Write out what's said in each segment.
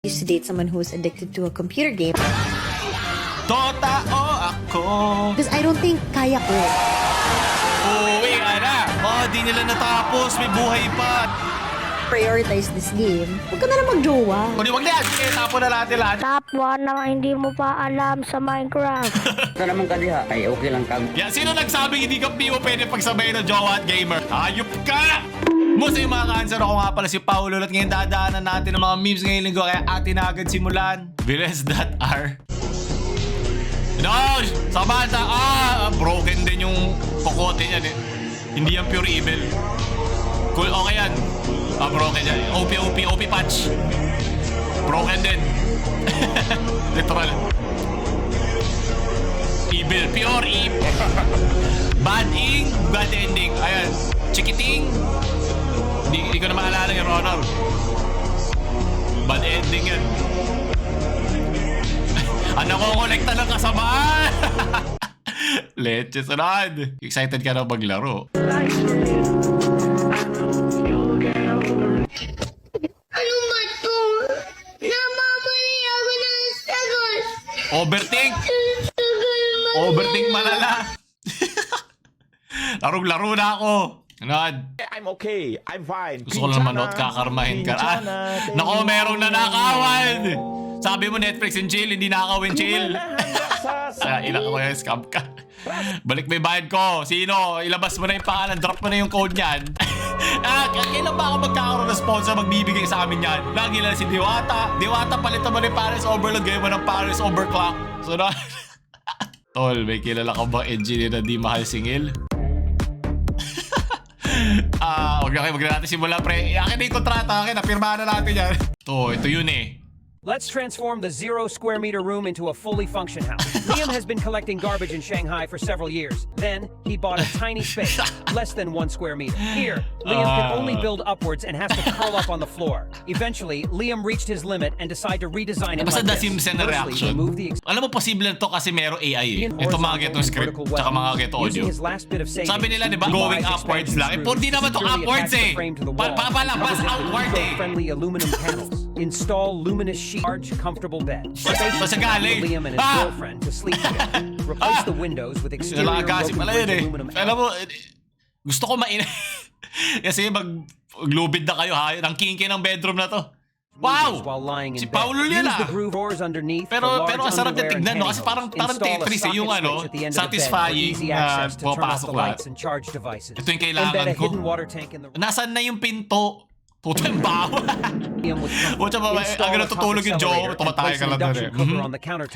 Used to date someone who was addicted to a computer game Totoo ako. because I don't think kaya ko. Uwi ka na. Di nila natapos. May buhay pa. Prioritize this game. Huwag ka na lang mag-jowa. Kundi wag na yan. Sige, tapo na natin lahat. Top 1 na hindi mo pa alam sa Minecraft. Ito naman ka diha, ay okay lang kag. Yan, sino nagsabing hindi ka piwo pwede pagsabayin ng jowa at gamer? Hayop ka! Musta yung mga ka-answer, ako nga pala si Paulo at ngayon dadaanan natin ng mga memes ngayong linggo kaya atin na agad simulan. Viles.r No! Samantha! Broken din yung kokote niyan eh. Hindi yan pure evil. Cool, okay yan. Broken yan. OP patch. Broken din. Literal. Evil. Pure evil. Bad ing, bad ending. Ayan. Chikiting. Hindi ko na maalala yung honor. Bad ending yan. Ano ko kolekta ng kasamaan? Leche sunod. Excited ka na maglaro? Ano ba to? Namamali ako ng sagot. Overthink? Sagot mo. Overthink malala. Larong-laro na ako. Anod? I'm okay. I'm fine. Gusto ko lang manood, kakarmahin ka. Nako, merong nanakawan. Sabi mo Netflix and chill, hindi nakakawin chill. Sa ilang ko yung scam ka. Balik mo yung bayad ko. Sino? Ilabas mo na yung pangalan. Drop mo na yung code niyan. Kailan ba ako magkakaroon ng sponsor magbibigay sa amin yan? Lagi lang si Diwata. Diwata, palitan mo na yung Paris Overload. Gawin mo ng Paris Overclock. So na... Tol, may kilala ka bang engineer na di mahal singil? Huwag na natin simula pre. Akin na yung kontrata. Akin na, pirmahan na natin yan. Ito yun eh. Let's transform the 0 square meter room into a fully functioning house. Liam has been collecting garbage in Shanghai for several years. Then, he bought a tiny space, less than 1 square meter. Here, Liam can only build upwards and has to curl up on the floor. Eventually, Liam reached his limit and decided to redesign it Basta like The this. Simpsons na Firstly, reaction. remove the Alam mo, posible to kasi merong AI eh. in Ito mga horizontal getong and script, vertical tsaka mga welding. geto audio. Using his last bit of savings, Sabi nila, di ba, he going buys upwards expansion lang. Eh, screws hindi naman to securely upwards attach the eh. frame to the wall. Papalabas outward eh. Friendly aluminum panels. Install luminous sheet, large, comfortable bed. Spacious Basta enough galing. for Liam and his girlfriend to sleep together. Replace the windows with exterior Nalagasi broken pala bridge yun eh. aluminum Alam mo, gusto ko kasi maglubid na kayo ha. Ang kinky ng bedroom na to. Wow! while lying in Si bed. Paulo yan Use ah. the groove doors underneath Pero for large ang sarap na underwear and tignan no kasi parang pantyhose. Tetris eh yung Install a ano, socket switch at the end of the bed for satisfying easy na access to turn off pumapasok the lahat. lights and charge devices. Ito yung kailangan Embed a ko. hidden water tank in the room. Nasaan na yung pinto? Puto yung bawa. Puto ba, ang natutulog yung Joe, tumatay ka lang doon eh.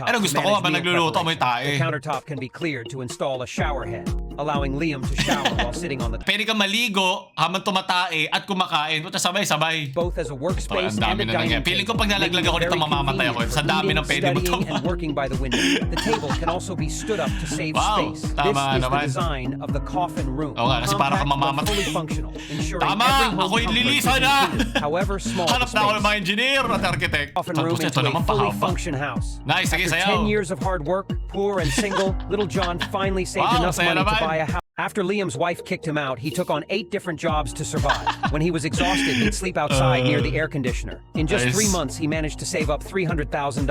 Ano gusto ko habang nagluluto mo yung tae? The countertop can be cleared to install a shower head, allowing Liam to shower while sitting on the Pwede kang maligo habang tumatae at kumakain. Puto sabay-sabay. both as a workspace Ang dami and a na nangyayari. dining Feeling ko table, pag nalaglag making ako it nito, very mamamatay ako. convenient Sa for dami eating, ng pwede mo studying, to. and working by the window. The table can also be stood up to save Wow, space. tama This is naman. the design of the coffin room. Oo nga, kasi para ka Compact but mamamatay. fully functional, ensuring Tama! every home Ako'y comfort is lilisan na! included, however small the Hanap na ako ng space. mga engineer at architect. Coffin Tapos room ito into naman a fully pahaba. function house. Nice, sige, After sayaw. 10 years of hard work, poor and single, little John finally saved Wow, enough saya money to naman. buy a house. After Liam's wife kicked him out, he took on 8 different jobs to survive. When he was exhausted, he'd sleep outside near the air conditioner. In just Nice. 3 months, he managed to save up $300,000.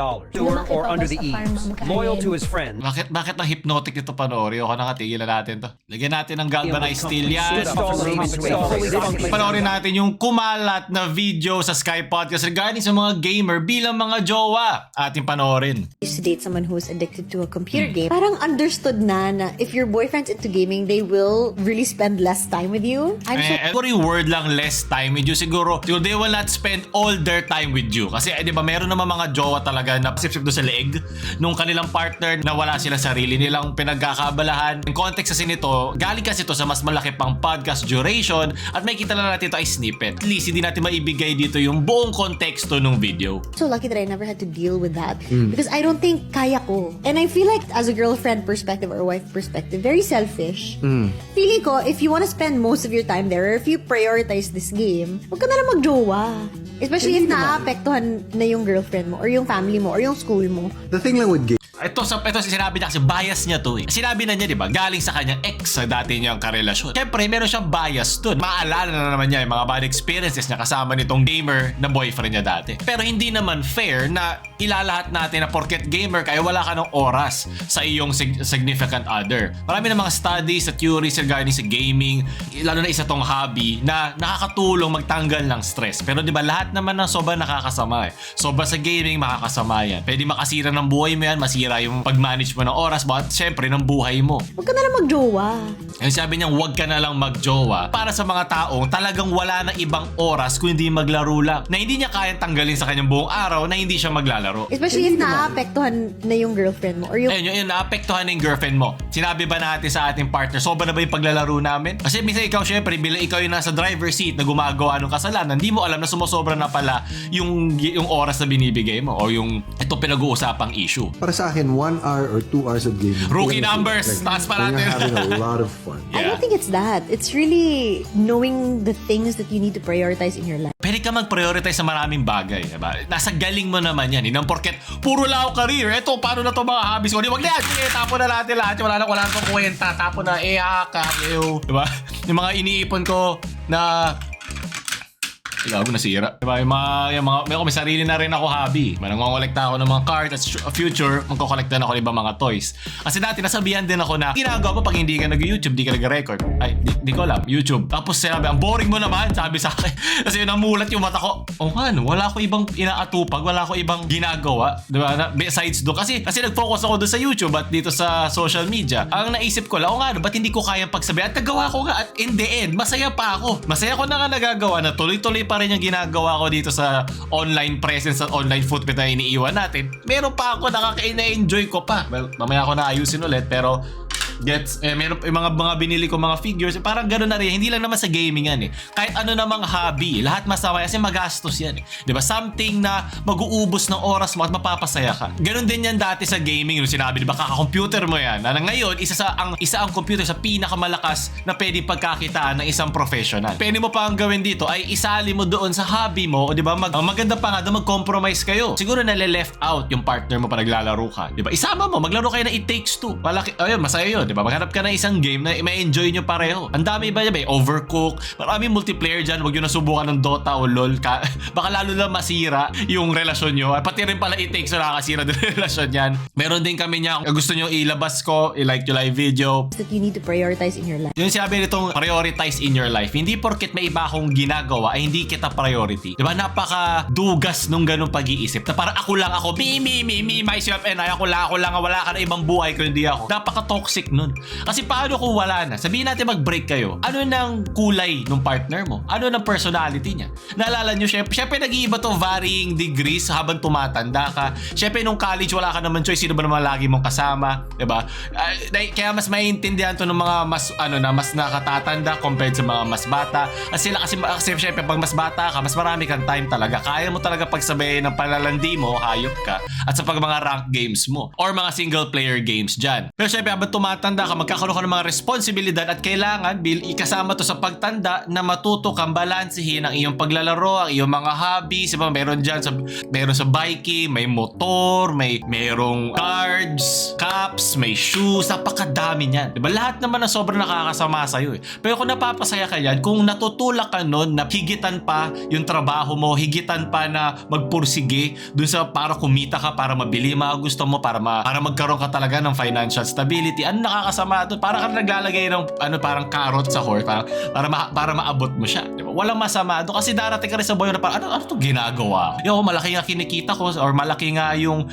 Or under the eaves. Loyal to his friend, Bakit na hypnotic ito panoorin? O nakatigil na natin to. Lagyan natin ng galvanized steel yan. Panoorin natin yung kumalat na video sa Sky Podcast regarding sa mga gamer bilang mga jowa. Ating panoorin. Used to date someone who was addicted to a computer game. Parang understood na if your boyfriend's into gaming, they will really spend less time with you. I'm sure Siguro yung word lang less time with you. Siguro they will not spend all their time with you. Kasi di ba meron naman mga jowa talaga na sip-sip doon sa leeg nung kanilang partner na wala sila sarili nilang pinagkakabalahan. Yung context kasi nito, galing kasi ito sa mas malaki pang podcast duration at may kita lang natin ito ay snippet. At least hindi natin maibigay dito yung buong konteksto ng video. so lucky that I never had to deal with that because I don't think kaya ko. And I feel like as a girlfriend perspective or wife perspective, very selfish. Feeling ko, if you want to spend most of your time there or if you prioritize this game, huwag ka na lang mag-jowa. Especially if naapektuhan na yung girlfriend mo or yung family mo or yung school mo. The thing lang with games, Ito sinabi niya kasi bias niya to eh. Sinabi na niya, di ba, galing sa kanyang ex sa dati niyang karelasyon. Siyempre, meron siyang bias dun. Maalala na naman niya yung mga bad experiences niya kasama nitong gamer na boyfriend niya dati. Pero hindi naman fair na ilalahat natin na porket gamer kaya wala ka ng oras sa iyong significant other. Marami na mga studies at theories regarding sa gaming, lalo na isa tong hobby na nakakatulong magtanggal ng stress. Pero di ba lahat naman ng sobra nakakasama eh. Sobra sa gaming, makakasama yan. Pwede makasira ng buhay mo yan, masira yung pag-manage mo ng oras, bakit syempre ng buhay mo. Huwag ka na lang magjowa. Yung sabi niya, huwag ka na lang magjowa para sa mga taong talagang wala na ibang oras kung hindi maglaro lang. Na hindi niya kayang tanggalin sa kanyang buong araw na hindi siya maglalaro. Especially if naapektuhan na yung girlfriend mo or yung... Ayun, yung naapektuhan na yung girlfriend mo. Sinabi ba natin sa ating partner, sobra na ba yung paglalaro namin? Kasi minsan ikaw syempre, bilang ikaw yung nasa driver's seat na gumagawa ng kasalanan, hindi mo alam na sumusobra na pala yung oras na binibigay mo o yung ito pinag-uusapang issue. Para sa akin, 1 hour or 2 hours of gaming. Rookie numbers! Taas pa natin. You're having a lot of fun. I don't think it's that. It's really knowing the things that you need to prioritize in your life. Pwede ka mag-prioritize sa maraming bagay, diba? Nasa galing mo naman yan. Nang porket, puro lang ako career. Eto, paano na to mga hobbies ko? Wag na yan. Sige, tapon na natin lahat. Wala na itong kwenta. Tapon na, diba? Yung mga iniipon ko na... Gago, nasira. Diba? Yung mga may sarili na rin ako hobby. Nangongolekta ako ng mga cards at future, magkokolekta na ako ng ibang mga toys. Kasi dati nasabihan din ako na ginagawa mo pag hindi ka nag-YouTube, di ka nag-record. Ay, di ko alam. YouTube. Tapos sinabi, ang boring mo naman, sabi sa akin. Kasi namulat yung mata ko. Oh, ano? Wala ko ibang inaatupag, wala ko ibang ginagawa. Diba? Besides doon. Kasi nag-focus ako doon sa YouTube at dito sa social media. Ang naisip ko lang, ba't hindi ko kayang pagsabihan? At nagawa ko nga. At in the end, masaya pa ako. Masaya ko na nga nagagawa na tuloy-tuloy pa rin yung ginagawa ko dito sa online presence at online footprint na iniiwan natin. Meron pa ako nakaka-enjoy ko pa. Well, mamaya ako na ayusin ulit pero meron yung mga binili ko mga figures, parang gano'n na rin. Hindi lang naman sa gaming yan eh. Kahit ano namang hobby, lahat masama kasi magastos yan eh. Diba? Something na mag-uubos ng oras mo at mapapasaya ka. Gano'n din yan dati sa gaming. Yung sinabi, diba, kaka-computer mo yan. Na ngayon, isa ang computer sa pinakamalakas na pwede pagkakitaan ng isang professional. Pwede mo pa ang gawin dito ay isali mo doon sa hobby mo, o diba, maganda pa nga doon, mag-compromise kayo. Siguro nale-left out yung partner mo pa naglalaro ka. Diba? Isama mo, maglaro kayo na It Takes Two. Ayun, masaya yun. Diba? Maghanap ka na isang game na may enjoy nyo pareho. Ang dami ba yan? May Overcook. Maraming multiplayer dyan. Huwag nyo nasubukan ng Dota o LOL. Baka lalo na masira yung relasyon nyo. Pati rin pala It Takes Two nakakasira din yung relasyon yan. Meron din kami niya. Kung gusto nyo ilabas ko, i-like yung live video. That you need to prioritize in your life. Yung sabi nitong prioritize in your life, hindi porket may iba akong ginagawa ay hindi kita priority. Diba? Napaka-dugas nung ganung pag-iisip. Na parang ako lang ako. Me, myself and I. Ako lang. Wala ka na ibang buhay kung hindi ako. Napaka-toxic nun. Kasi paano kung wala na? Sabihin natin mag-break kayo. Ano ng kulay ng partner mo? Ano ng personality niya? Naalala nyo, syempre nag-iiba to varying degrees habang tumatanda ka. Syempre nung college wala ka naman choice. Sino ba naman lagi mong kasama? Diba? Kaya mas maiintindihan to ng mga mas nakatatanda compared sa mga mas bata. Kasi syempre pag mas bata ka, mas marami kang time talaga. Kaya mo talaga pagsabayin ng palalandi mo, hayop ka. At sa pag mga rank games mo. Or mga single player games dyan. Pero syempre habang tumatanda ka, magkakaroon ka ng mga responsibilidad at kailangan ikasama to sa pagtanda na matuto kang balansehin ang iyong paglalaro, ang iyong mga hobbies. Diba? Meron dyan meron sa biking, may motor, merong cards, cups, may shoes, napakadami niyan. Diba? Lahat naman na sobrang nakakasama sa'yo eh. Pero kung napapasaya ka yan, kung natutulak ka nun na higitan pa yung trabaho mo, higitan pa na magpursige dun sa para kumita ka, para mabili mga gusto mo, para magkaroon ka talaga ng financial stability, ano nakakasama doon? Para ka naglalagay ng parang carrot sa horse para maabot mo siya. Diba? Walang masama doon kasi darating ka rin sa buhay na parang ano to ginagawa? Malaki nga kinikita ko or malaki nga yung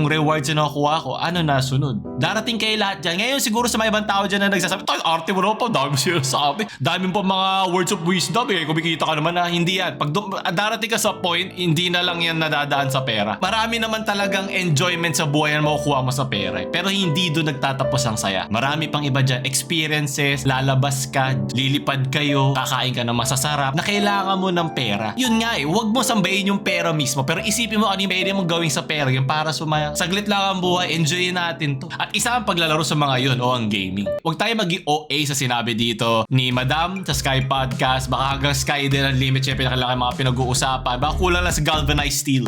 rewards na nakuha ko. Ano na sunod? Darating kayo lahat dyan. Ngayon siguro sa mga ibang tao dyan na nagsasabi, arte mo na pa, dami siya sabi. Dami pa mga words of wisdom kumikita ka naman na hindi yan. Pag darating ka sa point, hindi na lang yan nadadaan sa pera. Marami naman talagang enjoyment sa buhay na makukuha mo sa pera. Pero hindi doon nagtatapos ang saya. Marami pang iba dyan, experiences, lalabas ka, lilipad kayo, kakain ka ng masasarap, na kailangan mo ng pera. Yun nga huwag mo sambayin yung pera mismo, pero isipin mo ano yung pwede mong gawin sa pera, yung para sumaya. Saglit lang ang buhay, enjoyin natin to. At isa ang paglalaro sa mga yun, ang gaming. Huwag tayo mag-OA sa sinabi dito ni Madam sa Sky Podcast, baka hanggang Sky din ang limit, syempre na kailangan mga pinag-uusapan, baka kulang lang sa galvanized steel.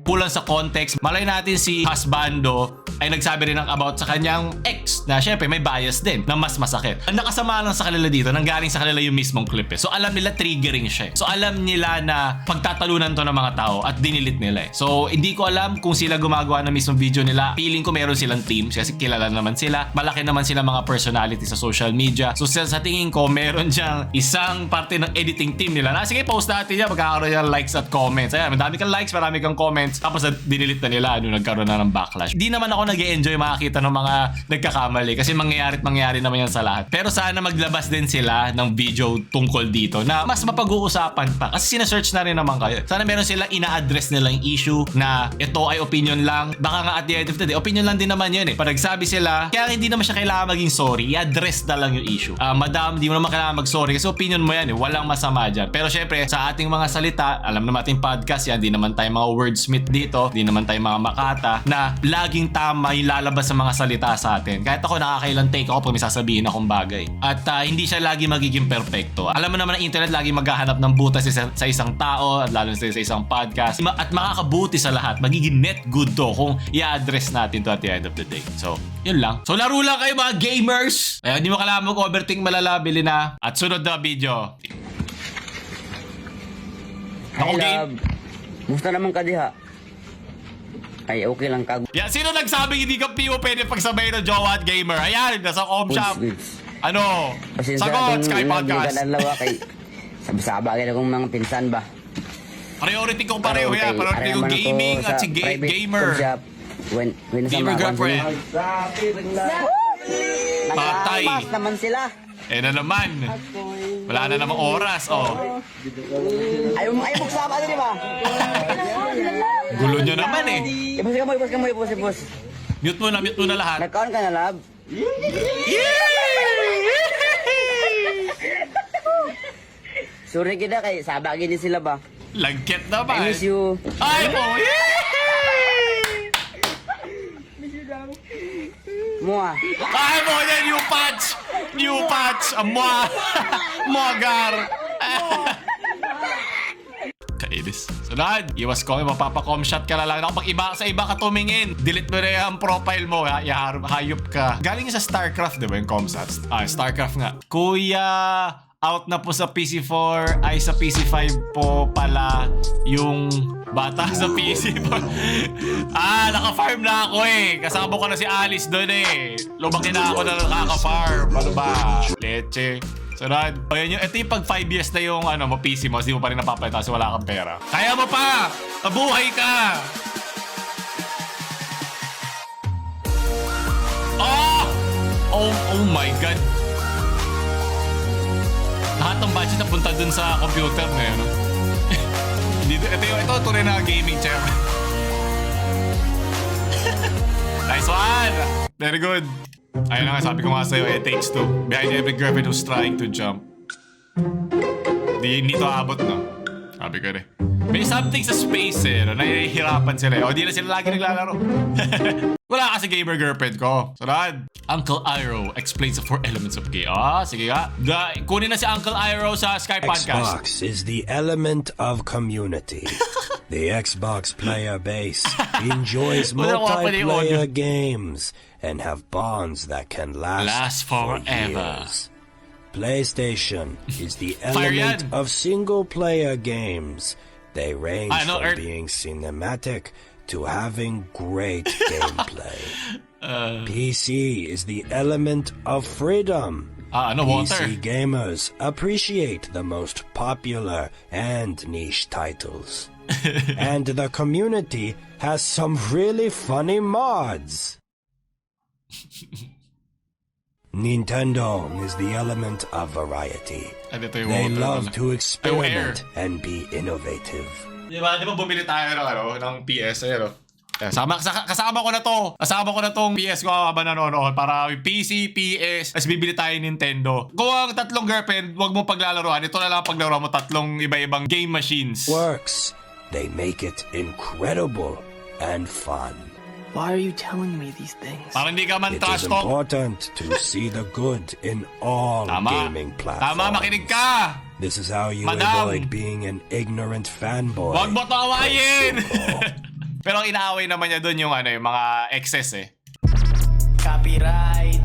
Kulang sa context. Malay natin si husbando ay nagsabi rin about sa kanyang ex na syempre may bias din na mas masakit. Ang nakasama lang sa kanila dito, nanggaling sa kanila yung mismong clip eh. So alam nila triggering siya. So alam nila na pagtatalunan to ng mga tao at dinilit nila eh. So hindi ko alam kung sila gumagawa ng mismong video nila. Feeling ko meron silang team kasi kilala naman sila. Malaki naman sila mga personality sa social media. So sa tingin ko meron diyang isang parte ng editing team nila na sige post natin yan, magkakaroon yan likes at comments. Ayan, madami kang likes, marami kang comments. Tapos dinilit na nila nung nagkaroon na ng backlash. Di naman ako nag-e-enjoy makakita ng mga nagkakamali kasi mangyari naman yan sa lahat. Pero sana maglabas din sila ng video tungkol dito na mas mapag-uusapan pa. Kasi sinesearch na rin naman kayo. Sana meron silang ina-address nilang issue na ito ay opinion lang. Baka nga at the end of the day, opinion lang din naman yun eh. Pag nagsabi sila, kaya hindi naman siya kailangan maging sorry. I-address na lang yung issue. Madam, di mo naman kailangan mag-sorry kasi opinion mo yan eh. Walang masama dyan. Pero syempre, sa ating mga salita, alam naman ating podcast yan, di naman tayo mga wordsmith dito, di naman tayo mga makata, na laging tama yung lalabas sa mga salita sa atin. Kahit ako nakakailang take ako pag may sasabihin akong bagay. At hindi siya lagi magiging perfecto. Alam mo naman ang internet lagi maghahanap ng butas sa isang tao at lalo sa isang podcast. At makakabuti sa lahat. Magiging net good to kung i-address natin to at the end of the day. So, yun lang. So, laro lang kayo mga gamers. Kaya hindi mo kailangan mag-overthink malala, bili na. At sunod na video. Hi, love. Musta naman ka diha? Ay, okay lang kag. Yeah, sino nagsabing hindi ka PO pwede pagsabay ng jowa at gamer? Ayan, nasa com shop. Ano? Sagot, Sky Podcast. Kay sabsaba kay akong mga pinsan ba. Priority kong pareho yan. Priority kong gaming at si gamer. When Gamer girlfriend. Patay. Nakalapas naman sila. Eh na naman. Wala na namang oras, oh. Ayaw magsama din ba? Gulo nyo naman eh. Ibos ka mo. Mute mo na lahat. Nag-on ka na, love. Sorry kita kay sabagin ni sila ba? Lagket na ba? I miss you. Ay mo! Mua. Ay mo yan, new patch! Mogar! Kainis. Sunod, iwas ko, mapapacom shot ka na lang. Kapag sa iba ka tumingin, delete mo na yung profile mo, hayop ka. Galing sa StarCraft, di ba yung comsat? StarCraft nga. Kuya, out na po sa PC4, ay sa PC5 po pala yung bata sa PC4. Naka-farm na ako eh. Kasama ko na si Alice doon eh. Lumaki na ako na nakaka-farm. Ano ba? Leche. Sunod. O yan ito yung pag 5 years na yung PC mo, hindi mo pa rin napapalitan kasi wala kang pera. Kaya mo pa! Mabuhay ka! Oh my God! Lahat ng budget na punta dun sa computer na yun. Ito tunay na gaming chair. Nice one! Very good. Ayun na nga, sabi ko nga sa'yo, it takes two. Behind every girlfriend who's trying to jump. Hindi to abot, no? Sabi ko rin. May something sa space eh, no? Nahihirapan sila eh. O di na sila lagi naglalaro. Wala kasi gamer girlfriend ko. Sunod. Uncle Iroh explains the 4 elements of game. Sige nga. Kunin na si Uncle Iroh sa Sky Podcast. Xbox is the element of community. The Xbox player base enjoys multiplayer games and have bonds that can last for years. PlayStation is the element of single-player games. They range from being cinematic to having great gameplay. PC is the element of freedom. PC gamers appreciate the most popular and niche titles. And the community has some really funny mods. Nintendo is the element of variety. They love to experiment and be innovative. Di ba bumili tayo ng PS, kasama ko na to. Kasama ko na tong PS ko habang nanonood para PC, PS, tapos bibili tayo Nintendo. Kung ang tatlong girlfriend, wag mo paglalaroan. Ito na lang paglaro mo tatlong iba-ibang game machines. Works. They make it incredible and fun. Why are you telling me these things? Para hindi ka man It trash is talk. important to see the good in all gaming platforms. Tama, makinig ka! This is how you Madam, avoid being an ignorant fanboy. Wag mo tawayin! malamang inaaway naman niya doon yung, yung mga excess eh. Copyright.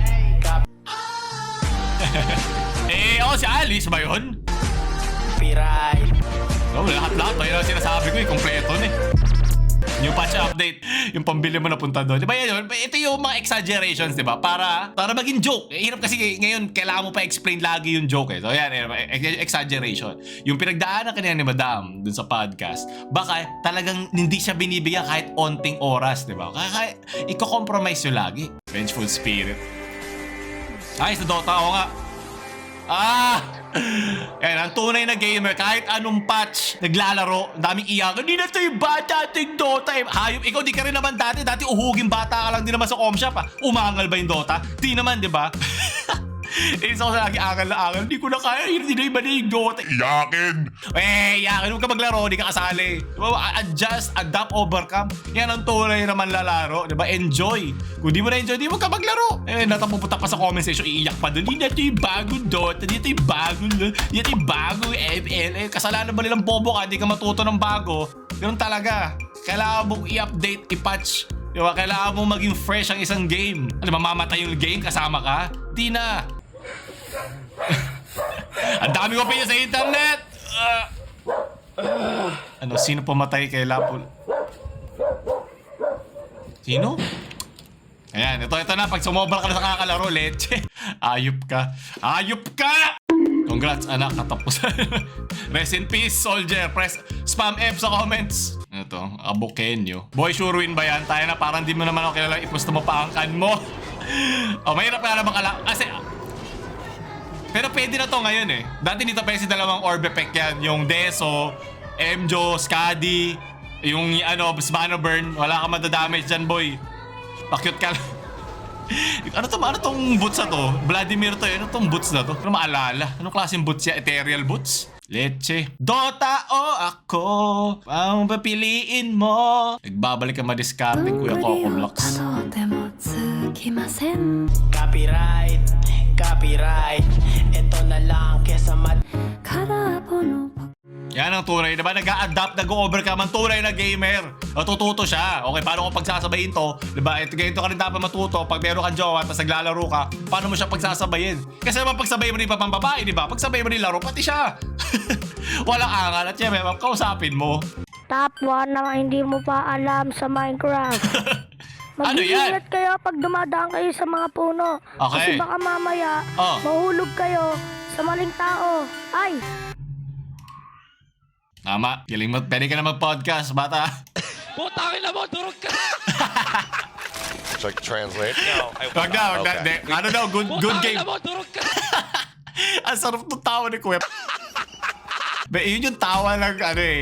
Si Alice ba yun? Copyright. Lahat-lahat. Ayun ang sinasabi ko kompleto na eh. New patch update, yung pambili mo na punta doon. Diba yun? Ito yung mga exaggerations, diba? Para maging joke. Hirap kasi ngayon, kailangan mo pa explain lagi yung joke eh. So yan, exaggeration. Yung pinagdaanan kanina ni Madam dun sa podcast, baka talagang hindi siya binibigyan kahit onting oras, diba? Kaya i-compromise yun lagi. Vengeful spirit. Ay, sa Dota, ako nga. Yan, ang tunay na gamer, kahit anong patch, naglalaro, daming iyak. Hindi na ito yung bata, ito yung Dota. Hayop, ikaw di ka rin naman dati uhuging bata ka lang din naman sa comshop Umangal ba yung Dota? Di naman, di ba? Isa ko sa lagi angal na angal. Hindi ko na kaya, hindi na iba na yung Dota. Iyakin! Iyakin, huwag ka maglaro, hindi ka kasali. Diba? Adjust, adapt, overcome. Yan ang tunay naman lalaro. Diba? Enjoy. Kung di mo na enjoy, di mo ka maglaro. Natapupunta pa sa comment section, iiyak pa doon. Hindi na ito yung bagong Dota. Dito yung bagong ML. Kasalanan ba nilang bobo ka? Hindi ka matuto ng bago. Ganun talaga. Kailangan mong i-update, i-patch. Diba? Kailangan mong maging fresh ang isang game. Ano, mamamatay yung game kasama ka? Di na. Ang dami ko opinion sa internet. Sino pumatay kay Lapul? Sino? Ayan, ito na. Pag sumobra ka na sa kakalaro, leche. Ayup ka. Congrats, anak. Natapos. Rest in peace, soldier. Press spam F sa comments. Ito, Abokenyo. Boy, sure win ba yan? Tayo na parang di mo naman ako kilala. Ipusto mo pa ang kan mo. Mahirap na naman kasi... Pero pwede na to ngayon eh. Dati dito pa si dalawang orb effect yan. Yung Deso, Emjo, Skadi, yung Smano Burn. Wala ka madadamage dyan, boy. Pakyut ka. Ano tong boots na to? Vladimir to eh. Ano tong boots na to? Ano maalala? Anong klaseng boots yan? Ethereal boots? Leche. Dota o ako? Ang papiliin mo? Nagbabalik ka madiskarte, Kuya Coco Blocks. Copyright. Ito na lang kesa Yan ang tunay, diba? Nag-a-adapt, nag-overcome ang tunay na gamer. Natututo siya. Okay, paano ko pagsasabayin to? Diba? Ganito ka rin dapat matuto. Pag meron kang jowa, tapos naglalaro ka, paano mo siya pagsasabayin? Kasi naman pagsabayin mo rin pa pang babae, diba? Pagsabayin mo rin laro, pati siya. Walang angal. At syempre, kausapin mo. Top 1 na hindi mo pa alam sa Minecraft. Ano yan? Mag-iingat kayo pag dumadaan kayo sa mga puno. Okay. Kasi baka mamaya, mahulog kayo sa maling tao. Ay! Tama. Galing mo. Pwede ka na mag-podcast, bata. Putangin na mo, durog ka! Should I translate? No. Wag na. Ano daw? Good game. Putangin na mo, durog ka! Ang sarap ng tawa ni Kuya. Yun yung tawa ng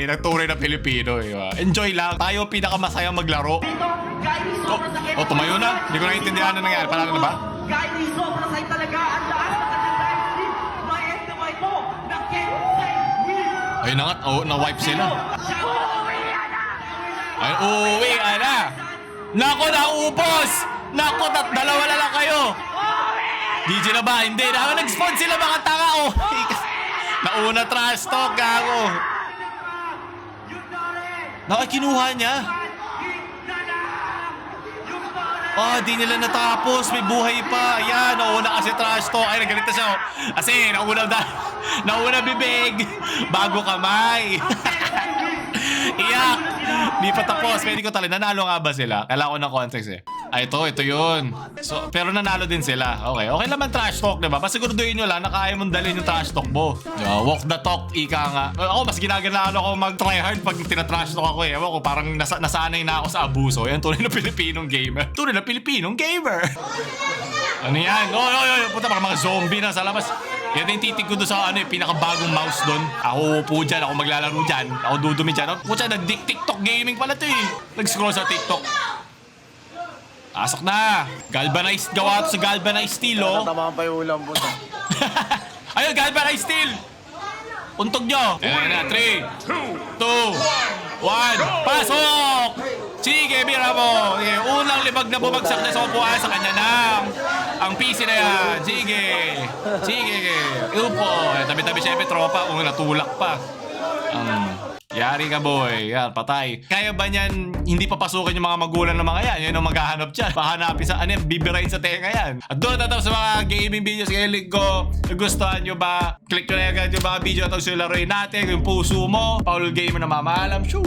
ng tunay na Pilipino. Enjoy lang. Tayo pinakamasaya maglaro. Tumayo na. Hindi ko naiintindihan na nangyari. Parang na ba? Ay na nga. Na-wipe sila. Ay, uwi na. Nako, naubos. Nako, dalawa na lang kayo. DJ na ba? Hindi. Nag-spawn sila mga tanga. Nauna trash talk, gago. Kinuha niya. Di nila natapos. May buhay pa. Ayan, nauna kasi trash talk. Ay, nagalit na siya. Kasi nauna bibig. Bago kamay. Iyak. Di pa tapos. Pwede ko talaga. Nanalo nga ba sila? Kailangan ko ng context eh. Ito yun. So, pero nanalo din sila. Okay naman trash talk, diba? Pasiguraduhin nyo lang na kaya mong dalhin yung trash talk mo. Walk the talk, ika nga. Ako, mas ginaganalo ako mag-try hard pag tinatrash talk ako eh. Ewan ko, parang nasanay na ako sa abuso. Yan, tunay na Pilipinong gamer. Tunay na Pilipinong gamer. Ano yan? Puta, parang mga zombie na sa labas. Yan yung titig ko doon sa pinakabagong mouse doon. Ako po dyan, ako maglalaro dyan. Ako dudumi dyan. Puta, nag-TikTok gaming pala to eh. Nag-scroll sa TikTok. Asok na! Galvanized gawa ito sa galvanized steel, oh. Tatamaan pa yung ulam po. Ayun, galvanized steel! Untog nyo! Ayan na, 3, 2, 1, pasok! Sige, bira mo! Sige, unang libag na bumagsak na sa upuan sa kanya na. Ang PC na yan. Sige! Upo! Tabi-tabi syempre, tropa. Natulak pa. Yari ka, boy. Yan, patay. Kaya ba niyan hindi papasukin yung mga magulang ng mga yan? Yan ang maghahanap dyan. Pahanapin sa, ano yan, bibirain sa tenga yan. At doon natapos sa mga gaming videos ngayong linggo. Nagustuhan nyo ba? Click nyo na agad yung mga video at laruin natin. Yung puso mo. Paul Gamer na mamaalam. Shoo!